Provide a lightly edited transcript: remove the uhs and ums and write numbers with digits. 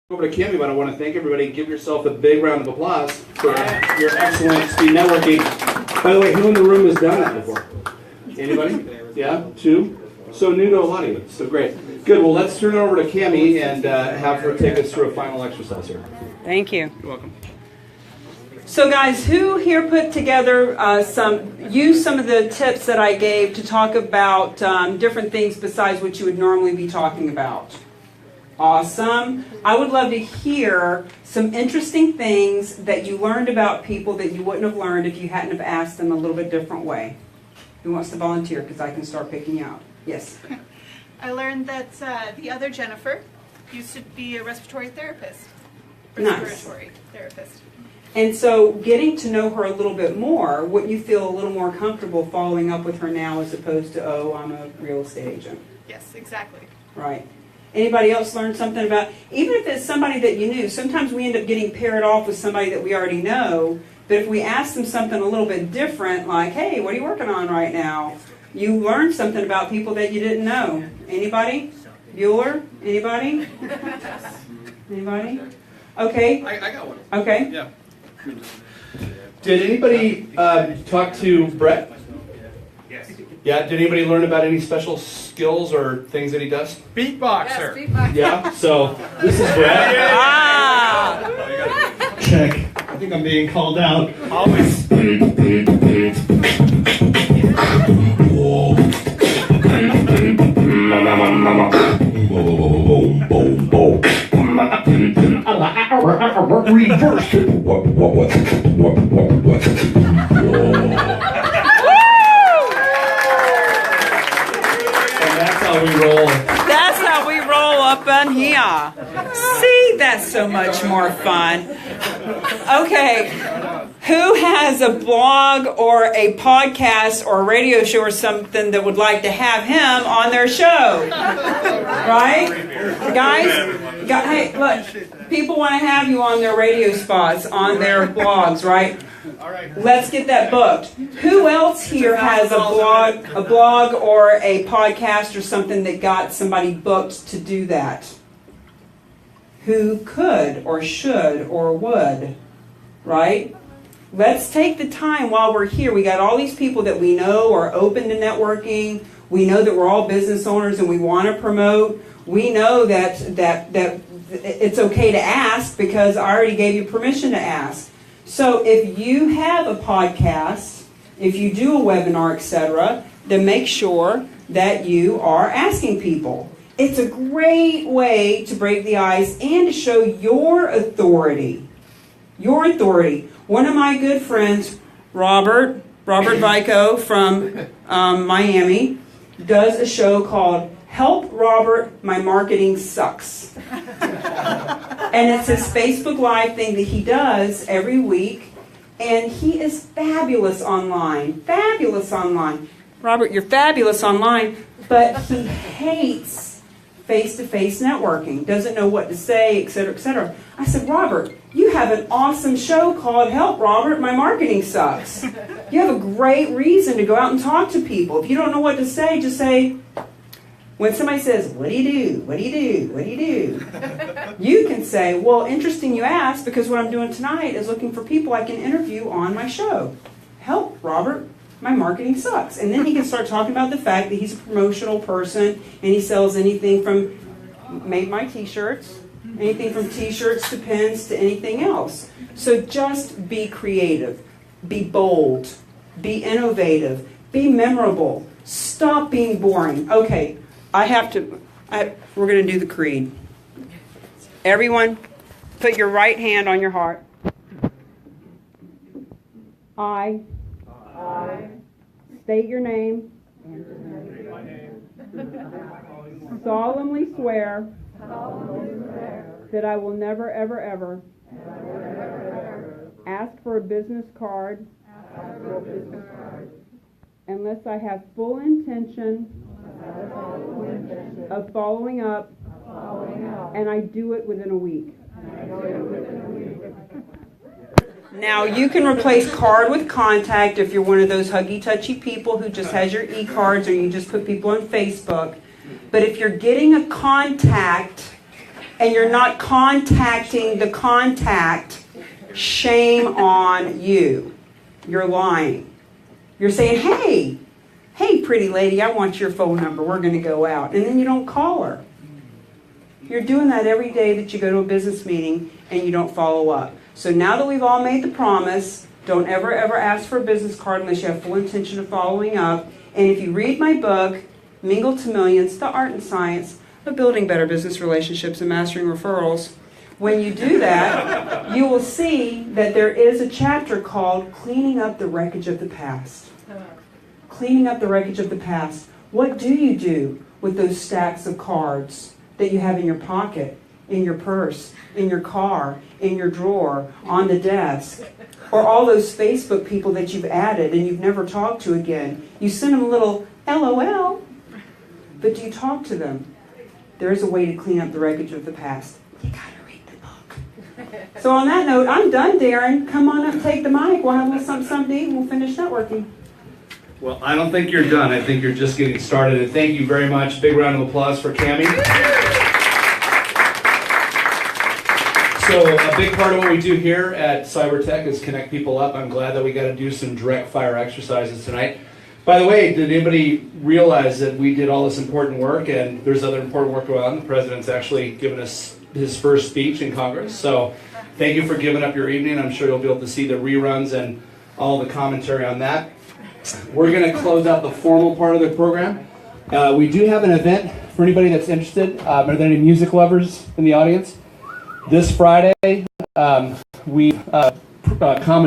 Over to Cami, but I want to thank everybody. Give yourself a big round of applause for your excellent speed networking. By the way, who in the room has done that before? Anybody? Yeah, two? So new to a lot of you. So great. Good. Well, let's turn it over to Cami and have her take us through a final exercise here. Thank you. You're welcome. So guys, who here put together use some of the tips that I gave to talk about different things besides what you would normally be talking about? Awesome. I would love to hear some interesting things that you learned about people that you wouldn't have learned if you hadn't have asked them a little bit different way. Who wants to volunteer? Because I can start picking you out. Yes. I learned that the other Jennifer used to be a respiratory therapist. Nice. And so getting to know her a little bit more, wouldn't you feel a little more comfortable following up with her now as opposed to, oh, I'm a real estate agent? Yes, exactly. Right. Anybody else learn something about, even if it's somebody that you knew, sometimes we end up getting paired off with somebody that we already know, but if we ask them something a little bit different, like, hey, what are you working on right now? You learn something about people that you didn't know. Anybody? Bueller? Anybody? Anybody? Okay. I got one. Okay. Yeah. Did anybody talk to Brett? Yes. Yeah. Did anybody learn about any special skills or things that he does? Beatboxer. Yes, Yeah. So this is Brett. Ah! Check. I think I'm being called out. Always. Reverse it. And that's how we roll. That's how we roll up in here. See, that's so much more fun. Okay, who has a blog or a podcast or a radio show or something that would like to have him on their show? Right? Guys, hey, look, people want to have you on their radio spots, on their blogs, right? Let's get that booked. Who else here has a blog or a podcast or something that got somebody booked to do that? Who could or should or would, right? Let's take the time while we're here. We got all these people that we know are open to networking. We know that we're all business owners and we want to promote. We know that it's okay to ask because I already gave you permission to ask. So if you have a podcast, if you do a webinar, etc., then make sure that you are asking people. It's a great way to break the ice and to show your authority. Your authority. One of my good friends, Robert Vico from Miami, does a show called Help Robert, My Marketing Sucks. And it's his Facebook Live thing that he does every week. And he is fabulous online. Fabulous online. Robert, you're fabulous online, but he hates face-to-face networking. Doesn't know what to say, etc., etc. I said, Robert, you have an awesome show called Help Robert, My Marketing Sucks. You have a great reason to go out and talk to people. If you don't know what to say, just say, when somebody says, what do you do? What do you do? What do you do? You can say, well, interesting you asked, because what I'm doing tonight is looking for people I can interview on my show. Help, Robert, my marketing sucks. And then he can start talking about the fact that he's a promotional person and he sells anything from made my t-shirts, anything from t-shirts to pins to anything else. So just be creative, be bold, be innovative, be memorable. Stop being boring. Okay. We're going to do the creed. Everyone, put your right hand on your heart. I state your name, solemnly swear that I will never, ever, ever ask for a business card unless I have full intention of following up, and I do it within a week. Now, you can replace card with contact if you're one of those huggy, touchy people who just has your e-cards or you just put people on Facebook. But if you're getting a contact and you're not contacting the contact, shame on you. You're lying. You're saying, hey, pretty lady, I want your phone number. We're going to go out. And then you don't call her. You're doing that every day that you go to a business meeting and you don't follow up. So now that we've all made the promise, don't ever ask for a business card unless you have full intention of following up. And if you read my book, Mingle to Millions, The Art and Science of Building Better Business Relationships and Mastering Referrals, when you do that, you will see that there is a chapter called Cleaning Up the Wreckage of the Past. Cleaning up the wreckage of the past. What do you do with those stacks of cards that you have in your pocket, in your purse, in your car, in your drawer, on the desk? Or all those Facebook people that you've added and you've never talked to again. You send them a little LOL, but do you talk to them? There is a way to clean up the wreckage of the past. You gotta read the book. So on that note, I'm done, Darren. Come on up, take the mic. We'll have a little something to eat and we'll finish networking. Well, I don't think you're done. I think you're just getting started. And thank you very much. Big round of applause for Cami. So a big part of what we do here at CyberTech is connect people up. I'm glad that we got to do some direct fire exercises tonight. By the way, did anybody realize that we did all this important work and there's other important work going on? The president's actually given us his first speech in Congress. So thank you for giving up your evening. I'm sure you'll be able to see the reruns and all the commentary on that. We're going to close out the formal part of the program. We do have an event for anybody that's interested. Are there any music lovers in the audience? This Friday, we common